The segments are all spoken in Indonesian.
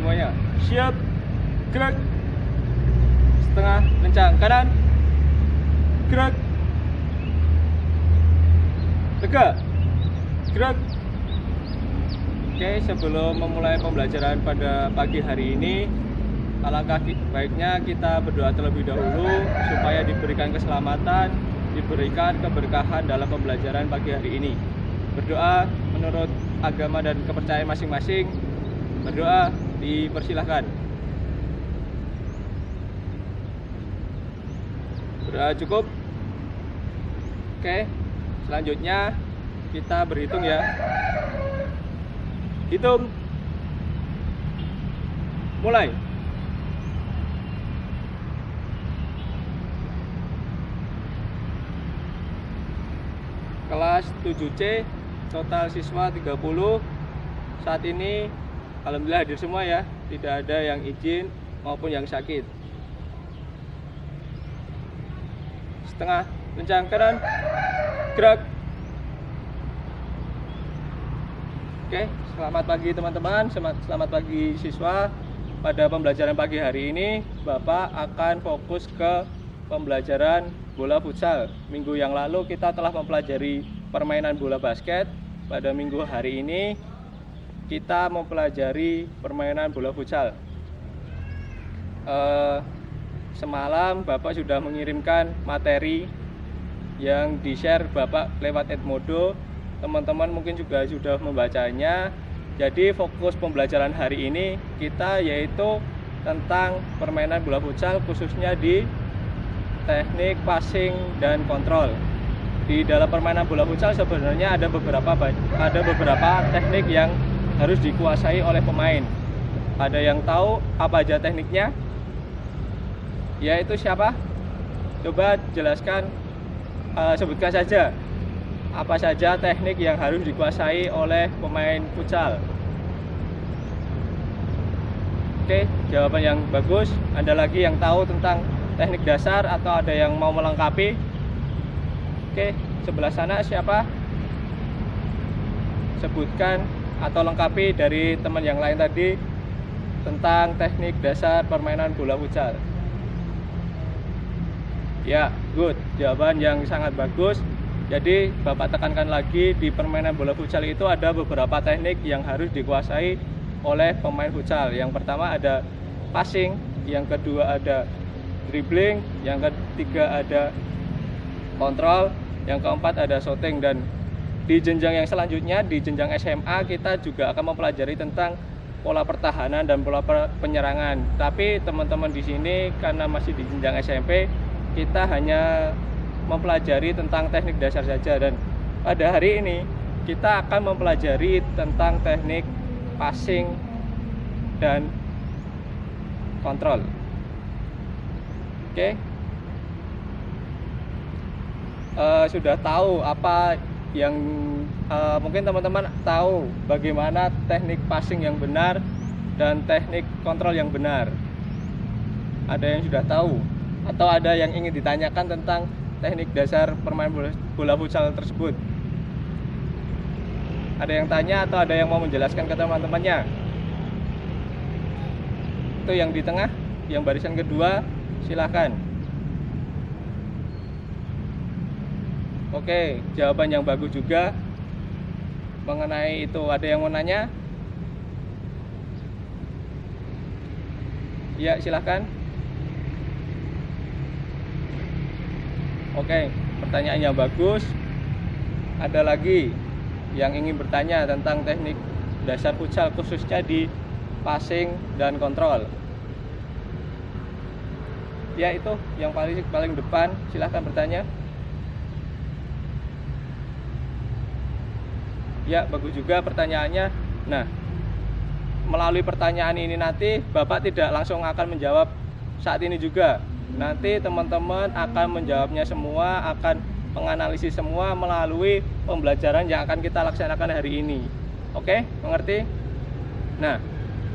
semuanya. Siap, gerak. Setengah, kencang, kanan. Gerak. Tegak. Gerak. Oke, sebelum memulai pembelajaran pada pagi hari ini, alangkah baiknya kita berdoa terlebih dahulu supaya diberikan keselamatan, diberikan keberkahan dalam pembelajaran pagi hari ini. Berdoa menurut agama dan kepercayaan masing-masing. Berdoa dipersilahkan. Berdoa cukup. Oke, selanjutnya kita berhitung ya. Hitung. Mulai. Kelas 7C, total siswa 30. Saat ini alhamdulillah hadir semua ya. Tidak ada yang izin maupun yang sakit. Setengah, kencang, kanan. Gerak. Oke, selamat pagi teman-teman, selamat pagi siswa. Pada pembelajaran pagi hari ini, Bapak akan fokus ke pembelajaran bola futsal. Minggu yang lalu kita telah mempelajari permainan bola basket. Pada minggu hari ini, kita mempelajari permainan bola futsal. Semalam Bapak sudah mengirimkan materi yang di-share Bapak lewat Edmodo. Teman-teman mungkin juga sudah membacanya. Jadi fokus pembelajaran hari ini kita yaitu tentang permainan bola futsal, khususnya di teknik passing dan kontrol. Di dalam permainan bola futsal sebenarnya ada beberapa teknik yang harus dikuasai oleh pemain. Ada yang tahu apa aja tekniknya? Yaitu siapa? Coba jelaskan, sebutkan saja apa saja teknik yang harus dikuasai oleh pemain futsal. Oke, jawaban yang bagus. Ada lagi yang tahu tentang teknik dasar atau ada yang mau melengkapi? Oke, sebelah sana siapa? Sebutkan atau lengkapi dari teman yang lain tadi tentang teknik dasar permainan bola futsal. Ya, good. Jawaban yang sangat bagus. Jadi Bapak tekankan lagi, di permainan bola futsal itu ada beberapa teknik yang harus dikuasai oleh pemain futsal. Yang pertama ada passing, yang kedua ada dribbling, yang ketiga ada kontrol, yang keempat ada shooting. Dan di jenjang yang selanjutnya, di jenjang SMA, kita juga akan mempelajari tentang pola pertahanan dan pola penyerangan. Tapi teman-teman di sini karena masih di jenjang SMP, kita hanya mempelajari tentang teknik dasar saja. Dan pada hari ini kita akan mempelajari tentang teknik passing dan kontrol. Oke. Sudah tahu apa yang mungkin teman-teman tahu bagaimana teknik passing yang benar dan teknik kontrol yang benar. Ada yang sudah tahu atau ada yang ingin ditanyakan tentang teknik dasar permainan bola futsal tersebut? Ada yang tanya atau ada yang mau menjelaskan ke teman-temannya? Itu yang di tengah, yang barisan kedua, silakan. Oke, jawaban yang bagus juga mengenai itu. Ada yang mau nanya? Ya, silakan. Oke, pertanyaan yang bagus. Ada lagi yang ingin bertanya tentang teknik dasar futsal, khususnya di passing dan kontrol? Ya, itu yang paling depan, silahkan bertanya. Ya, bagus juga pertanyaannya. Nah, melalui pertanyaan ini nanti Bapak tidak langsung akan menjawab saat ini juga. Nanti teman-teman akan menjawabnya semua, akan menganalisis semua melalui pembelajaran yang akan kita laksanakan hari ini. Oke, mengerti? Nah,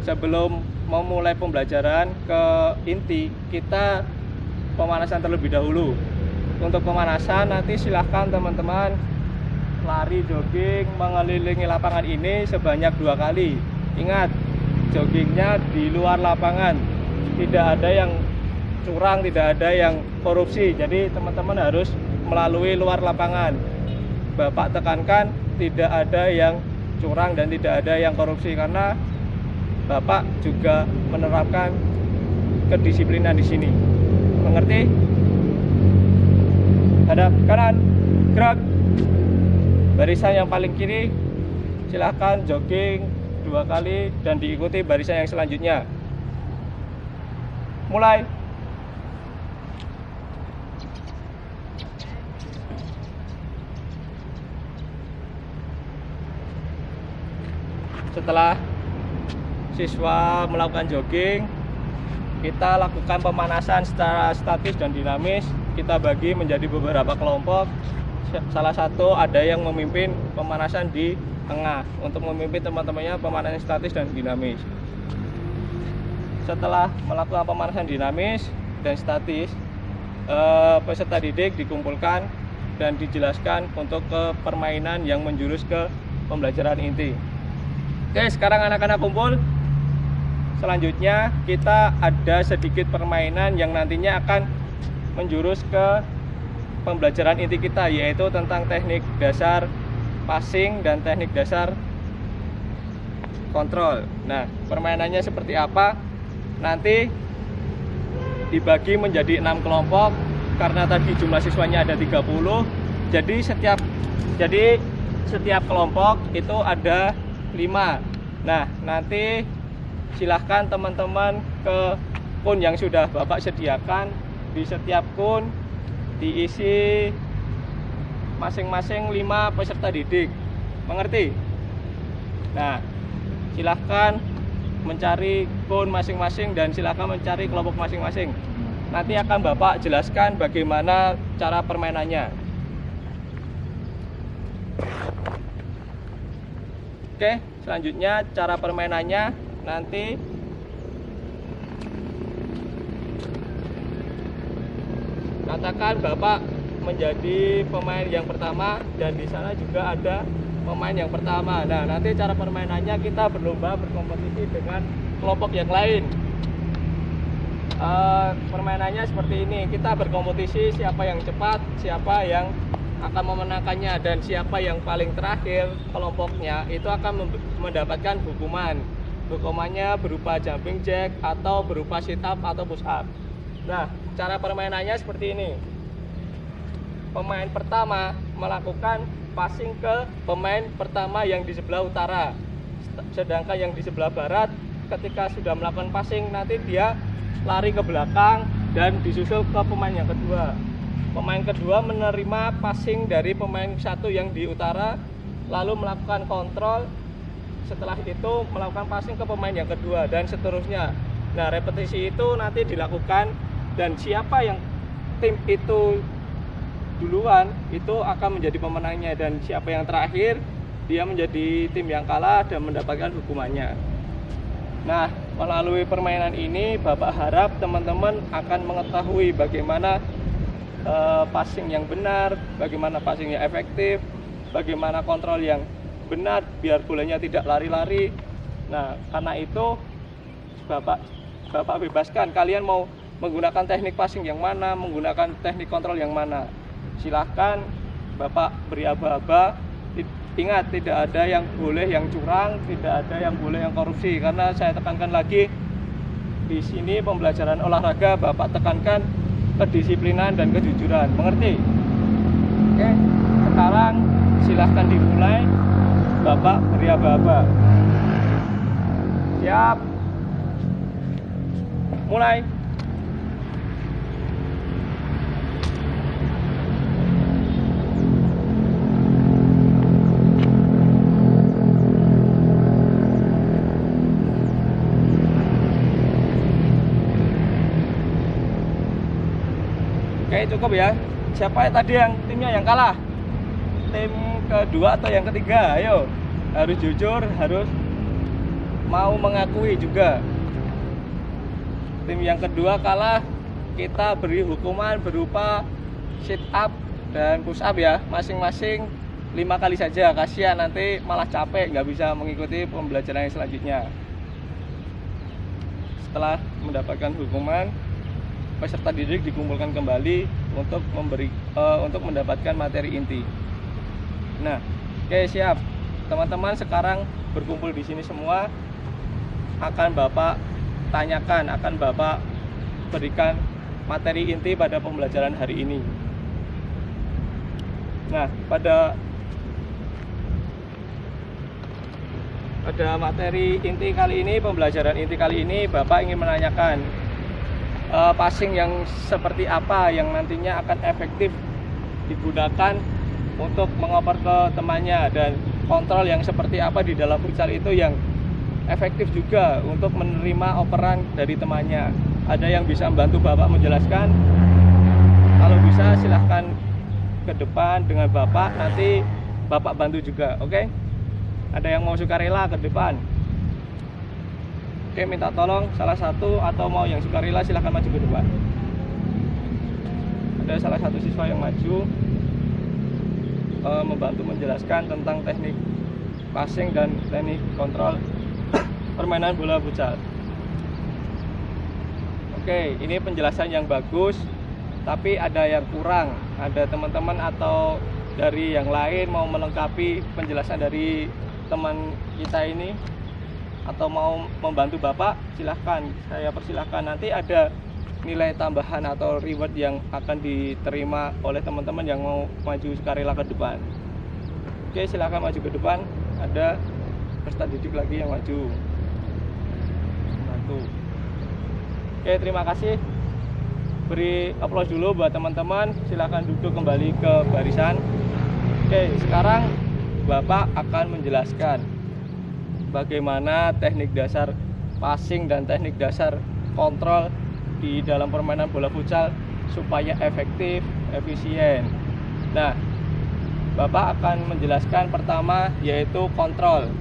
sebelum memulai pembelajaran ke inti, kita pemanasan terlebih dahulu. Untuk pemanasan nanti silahkan teman-teman lari jogging mengelilingi lapangan ini sebanyak 2 kali. Ingat, joggingnya di luar lapangan, tidak ada yang curang, tidak ada yang korupsi. Jadi teman-teman harus melalui luar lapangan. Bapak tekankan tidak ada yang curang dan tidak ada yang korupsi, karena Bapak juga menerapkan kedisiplinan di sini. Mengerti? Hadap kanan, gerak. Barisan yang paling kiri silahkan jogging 2 kali dan diikuti barisan yang selanjutnya. Mulai. Setelah siswa melakukan jogging, kita lakukan pemanasan secara statis dan dinamis. Kita bagi menjadi beberapa kelompok. Salah satu ada yang memimpin pemanasan di tengah untuk memimpin teman-temannya pemanasan statis dan dinamis. Setelah melakukan pemanasan dinamis dan statis, peserta didik dikumpulkan dan dijelaskan untuk ke permainan yang menjurus ke pembelajaran inti. Oke, sekarang anak-anak kumpul. Selanjutnya kita ada sedikit permainan yang nantinya akan menjurus ke pembelajaran inti kita, yaitu tentang teknik dasar passing dan teknik dasar kontrol. Nah, permainannya seperti apa? Nanti dibagi menjadi 6 kelompok karena tadi jumlah siswanya ada 30. Jadi setiap kelompok itu ada 5. Nah, nanti silahkan teman-teman ke kun yang sudah Bapak sediakan. Di setiap kun diisi masing-masing 5 peserta didik. Mengerti? Nah, silahkan mencari kun masing-masing dan silahkan mencari kelompok masing-masing. Nanti akan Bapak jelaskan bagaimana cara permainannya. Oke, selanjutnya cara permainannya nanti katakan Bapak menjadi pemain yang pertama dan di sana juga ada pemain yang pertama. Nah, nanti cara permainannya kita berlomba berkompetisi dengan kelompok yang lain. Permainannya seperti ini, kita berkompetisi siapa yang cepat, siapa yang akan memenangkannya, dan siapa yang paling terakhir kelompoknya itu akan mendapatkan hukuman. Hukumannya berupa jumping jack atau berupa sit up atau push up. Nah, cara permainannya seperti ini. Pemain pertama melakukan passing ke pemain pertama yang di sebelah utara, sedangkan yang di sebelah barat ketika sudah melakukan passing nanti dia lari ke belakang dan disusul ke pemain yang kedua. Pemain kedua menerima passing dari pemain satu yang di utara, lalu melakukan kontrol. Setelah itu melakukan passing ke pemain yang kedua dan seterusnya. Nah, repetisi itu nanti dilakukan dan siapa yang tim itu duluan itu akan menjadi pemenangnya, dan siapa yang terakhir dia menjadi tim yang kalah dan mendapatkan hukumannya. Nah, melalui permainan ini Bapak harap teman-teman akan mengetahui bagaimana passing yang benar, bagaimana passing yang efektif, bagaimana kontrol yang benar biar bolanya tidak lari-lari. Nah, karena itu Bapak bebaskan kalian mau menggunakan teknik passing yang mana, menggunakan teknik kontrol yang mana. Silahkan Bapak beri aba-aba. Ingat, tidak ada yang boleh yang curang, tidak ada yang boleh yang korupsi, karena saya tekankan lagi di sini pembelajaran olahraga Bapak tekankan kedisiplinan dan kejujuran. Mengerti? Oke, sekarang silahkan dimulai. Bapak beri aba-aba. Siap. Mulai. Oke, cukup ya. Siapa tadi yang timnya yang kalah? Tim kedua atau yang ketiga? Ayo, harus jujur, harus mau mengakui juga. Tim yang kedua kalah, kita beri hukuman berupa sit up dan push up ya, masing-masing 5 kali saja. Kasihan nanti malah capek, nggak bisa mengikuti pembelajaran yang selanjutnya. setelah mendapatkan hukuman, peserta didik dikumpulkan kembali untuk untuk mendapatkan materi inti. Nah, oke, siap. Teman-teman sekarang berkumpul di sini semua, akan Bapak tanyakan, akan Bapak berikan materi inti pada pembelajaran hari ini. Nah, pada materi inti kali ini, pembelajaran inti kali ini, Bapak ingin menanyakan passing yang seperti apa yang nantinya akan efektif digunakan untuk mengoper ke temannya, dan kontrol yang seperti apa di dalam futsal itu yang efektif juga untuk menerima operan dari temannya. Ada yang bisa membantu Bapak menjelaskan? Kalau bisa silahkan ke depan dengan Bapak, nanti Bapak bantu juga, oke? Ada yang mau sukarela ke depan? Oke, minta tolong salah satu, atau mau yang sukarela silahkan maju ke depan. Ada salah satu siswa yang maju membantu menjelaskan tentang teknik passing dan teknik kontrol permainan bola futsal. Oke, ini penjelasan yang bagus, tapi ada yang kurang. Ada teman-teman atau dari yang lain mau melengkapi penjelasan dari teman kita ini, atau mau membantu Bapak, silahkan, saya persilahkan. Nanti ada nilai tambahan atau reward yang akan diterima oleh teman-teman yang mau maju sukarela ke depan. Oke, silahkan maju ke depan. Ada peserta didik lagi yang maju bantu. Oke, terima kasih. Beri aplaus dulu buat teman-teman. Silahkan duduk kembali ke barisan. Oke, sekarang Bapak akan menjelaskan bagaimana teknik dasar passing dan teknik dasar kontrol di dalam permainan bola futsal supaya efektif, efisien. Nah, Bapak akan menjelaskan pertama yaitu kontrol.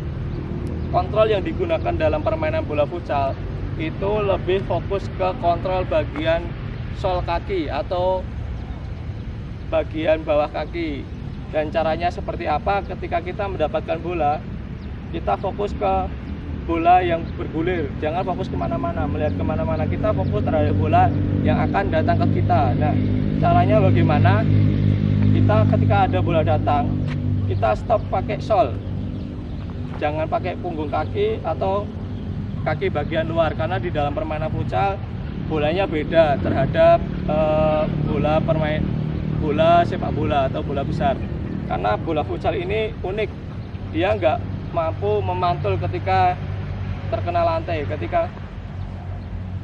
Kontrol yang digunakan dalam permainan bola futsal itu lebih fokus ke kontrol bagian sol kaki atau bagian bawah kaki. Dan caranya seperti apa? Ketika kita mendapatkan bola, kita fokus ke bola yang bergulir, jangan fokus kemana-mana, melihat kemana-mana. Kita fokus terhadap bola yang akan datang ke kita. Nah, caranya bagaimana? Kita ketika ada bola datang, kita stop pakai sol, jangan pakai punggung kaki atau kaki bagian luar, karena di dalam permainan futsal bolanya beda terhadap bola sepak bola atau bola besar. Karena bola futsal ini unik, dia nggak mampu memantul ketika terkena lantai. Ketika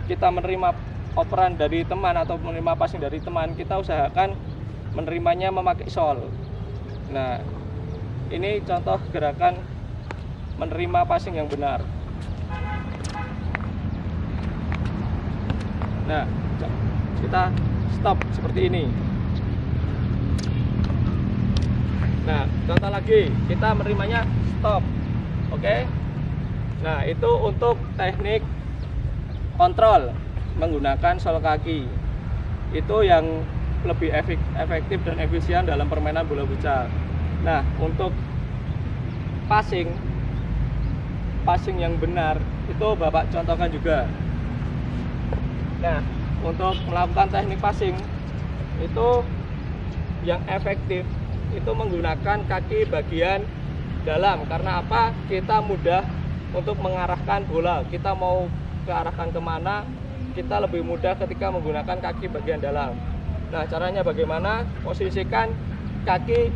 kita menerima operan dari teman atau menerima passing dari teman, kita usahakan menerimanya memakai sol. Nah, ini contoh gerakan menerima passing yang benar. Nah, kita stop seperti ini. Nah, contoh lagi, kita menerimanya stop. Oke. Nah, itu untuk teknik kontrol menggunakan sol kaki. Itu yang lebih efektif dan efisien dalam permainan bola futsal. Nah, untuk passing yang benar itu Bapak contohkan juga. Nah, untuk melakukan teknik passing itu yang efektif itu menggunakan kaki bagian dalam. Karena apa? Kita mudah untuk mengarahkan bola. Kita mau kearahkan kemana, kita lebih mudah ketika menggunakan kaki bagian dalam. Nah, caranya bagaimana? Posisikan kaki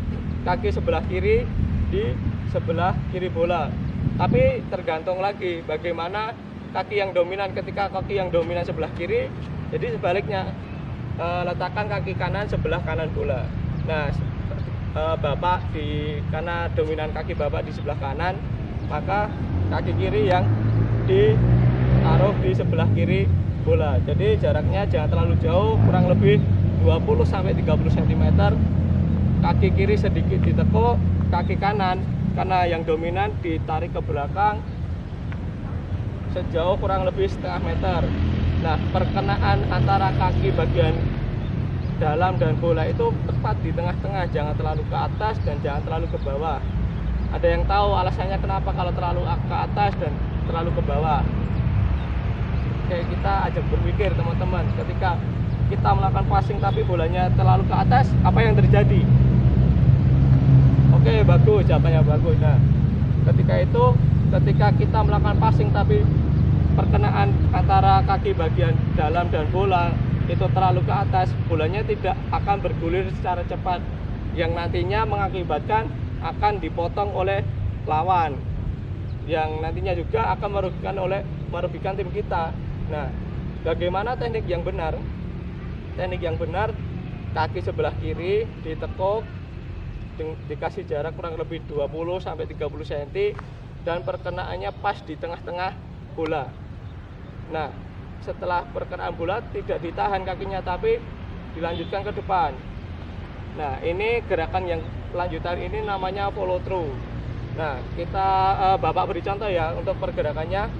sebelah kiri di sebelah kiri bola. Tapi tergantung lagi bagaimana kaki yang dominan. Ketika kaki yang dominan sebelah kiri, jadi sebaliknya letakkan kaki kanan sebelah kanan bola. Nah, Bapak karena dominan kaki Bapak di sebelah kanan, maka kaki kiri yang ditaruh di sebelah kiri bola. Jadi jaraknya jangan terlalu jauh, kurang lebih 20-30 cm. Kaki kiri sedikit ditekuk, kaki kanan karena yang dominan ditarik ke belakang sejauh kurang lebih setengah meter. Nah, perkenaan antara kaki bagian dalam dan bola itu tepat di tengah-tengah, jangan terlalu ke atas dan jangan terlalu ke bawah. Ada yang tahu alasannya kenapa kalau terlalu ke atas dan terlalu ke bawah? Oke, kita ajak berpikir teman-teman, ketika kita melakukan passing tapi bolanya terlalu ke atas, apa yang terjadi? Oke, bagus, jawabannya bagus. Nah, ketika kita melakukan passing tapi perkenaan antara kaki bagian dalam dan bola itu terlalu ke atas, bolanya tidak akan bergulir secara cepat, yang nantinya mengakibatkan akan dipotong oleh lawan, yang nantinya juga akan merugikan tim kita. Nah, bagaimana teknik yang benar? Teknik yang benar, kaki sebelah kiri ditekuk, dikasih jarak kurang lebih 20 sampai 30 cm dan perkenaannya pas di tengah-tengah bola. Nah, setelah perkenaan bola tidak ditahan kakinya tapi dilanjutkan ke depan. Nah, ini gerakan yang lanjutan ini namanya follow through. Nah, Bapak beri contoh ya untuk pergerakannya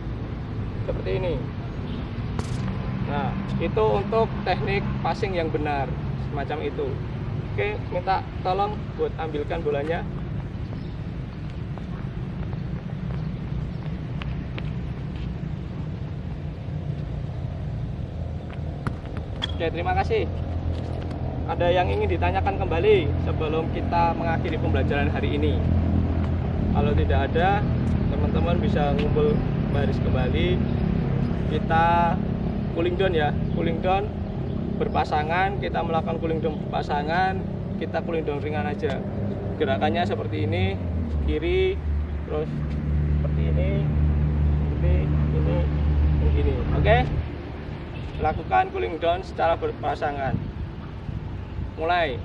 seperti ini. Nah, itu untuk teknik passing yang benar, semacam itu. Oke, minta tolong buat ambilkan bolanya. Oke, terima kasih. Ada yang ingin ditanyakan kembali sebelum kita mengakhiri pembelajaran hari ini? Kalau tidak ada, teman-teman bisa ngumpul baris kembali. Kita cooling down ya, cooling down berpasangan. Kita melakukan cooling down berpasangan, kita cooling down ringan aja. Gerakannya seperti ini, kiri, terus seperti ini, ini. Oke? Lakukan cooling down secara berpasangan. Mulai.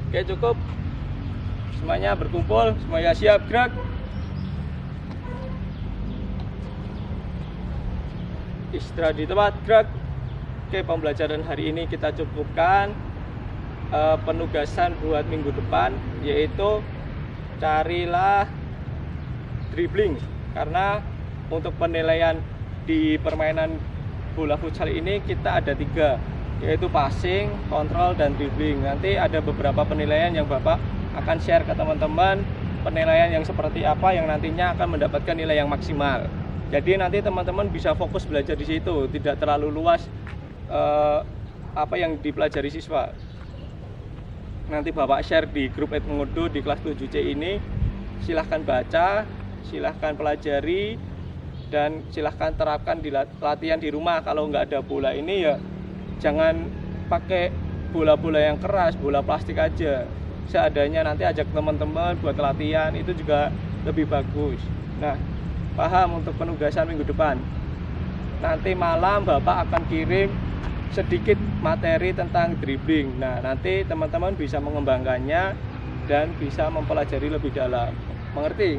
Oke, cukup. Semuanya berkumpul, semuanya siap, gerak. Istirahat di tempat, gerak. Oke, pembelajaran hari ini kita cukupkan. Penugasan buat minggu depan yaitu carilah dribbling, karena untuk penilaian di permainan bola futsal ini kita ada 3, yaitu passing, kontrol, dan dribbling. Nanti ada beberapa penilaian yang Bapak akan share ke teman-teman, penilaian yang seperti apa yang nantinya akan mendapatkan nilai yang maksimal. Jadi nanti teman-teman bisa fokus belajar di situ, tidak terlalu luas apa yang dipelajari siswa. Nanti Bapak share di grup Edmungudu di kelas 7C ini. Silahkan baca, silahkan pelajari, dan silahkan terapkan di latihan di rumah. Kalau nggak ada bola ini ya jangan pakai bola-bola yang keras, bola plastik aja. Seadanya nanti ajak teman-teman buat latihan, itu juga lebih bagus. Nah, paham untuk penugasan minggu depan. Nanti malam Bapak akan kirim sedikit materi tentang dribbling. Nah, nanti teman-teman bisa mengembangkannya dan bisa mempelajari lebih dalam. Mengerti?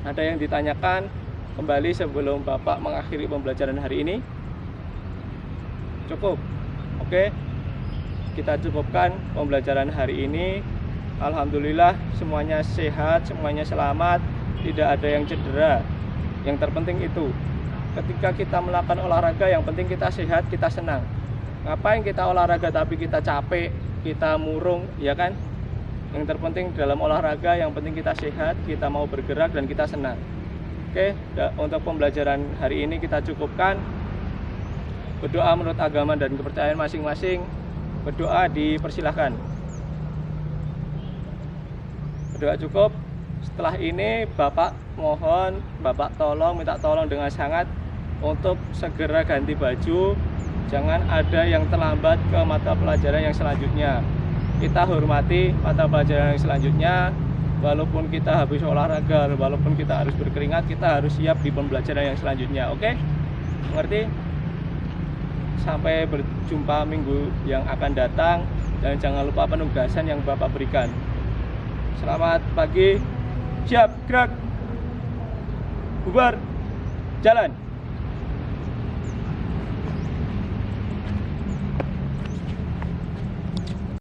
Ada yang ditanyakan kembali sebelum Bapak mengakhiri pembelajaran hari ini? Cukup? Oke, kita cukupkan pembelajaran hari ini. Alhamdulillah semuanya sehat, semuanya selamat, tidak ada yang cedera. Yang terpenting itu, ketika kita melakukan olahraga, yang penting kita sehat, kita senang. Ngapain kita olahraga tapi kita capek, kita murung, ya kan? Yang terpenting dalam olahraga, yang penting kita sehat, kita mau bergerak, dan kita senang. Oke, untuk pembelajaran hari ini kita cukupkan. Berdoa menurut agama dan kepercayaan masing-masing. Berdoa dipersilahkan. Berdoa cukup. Setelah ini Bapak mohon, Bapak minta tolong dengan sangat untuk segera ganti baju. Jangan ada yang terlambat ke mata pelajaran yang selanjutnya. Kita hormati mata pelajaran yang selanjutnya. Walaupun kita habis olahraga, walaupun kita harus berkeringat, kita harus siap di pembelajaran yang selanjutnya. Oke? Mengerti? Sampai berjumpa minggu yang akan datang, dan jangan lupa penugasan yang Bapak berikan. Selamat pagi. Siap, gerak. Bubar. Jalan.